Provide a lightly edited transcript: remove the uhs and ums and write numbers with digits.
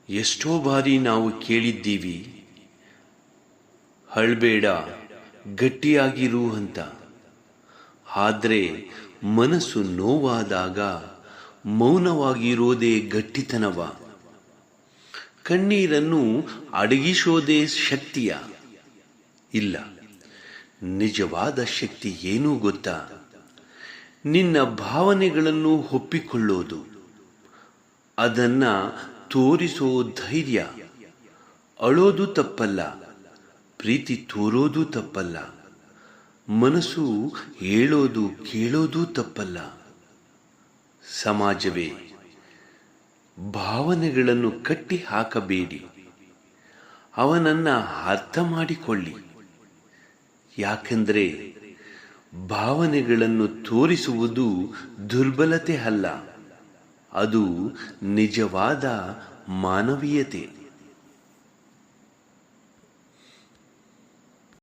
ಎಷ್ಟೋ ಬಾರಿ ನಾವು ಕೇಳಿದ್ದೀವಿ, ಅಳ್ಬೇಡ, ಗಟ್ಟಿಯಾಗಿರು ಅಂತ. ಆದರೆ ಮನಸ್ಸು ನೋವಾದಾಗ ಮೌನವಾಗಿರೋದೇ ಗಟ್ಟಿತನವ. ಕಣ್ಣೀರನ್ನು ಅಡಗಿಸೋದೇ ಶಕ್ತಿಯ? ಇಲ್ಲ. ನಿಜವಾದ ಶಕ್ತಿ ಏನೂ ಗೊತ್ತಾ? ನಿನ್ನ ಭಾವನೆಗಳನ್ನು ಒಪ್ಪಿಕೊಳ್ಳೋದು, ಅದನ್ನ ತೋರಿಸೋ ಧೈರ್ಯ. ಅಳೋದು ತಪ್ಪಲ್ಲ, ಪ್ರೀತಿ ತೋರೋದು ತಪ್ಪಲ್ಲ, ಮನಸ್ಸು ಹೇಳೋದು ಕೇಳೋದು ತಪ್ಪಲ್ಲ. ಸಮಾಜವೇ, ಭಾವನೆಗಳನ್ನು ಕಟ್ಟಿ ಹಾಕಬೇಡಿ, ಅವನನ್ನ ಅರ್ಥ ಮಾಡಿಕೊಳ್ಳಿ. ಯಾಕೆಂದರೆ ಭಾವನೆಗಳನ್ನು ತೋರಿಸುವುದು ದುರ್ಬಲತೆ ಅಲ್ಲ, ಅದು ನಿಜವಾದ ಮಾನವೀಯತೆ.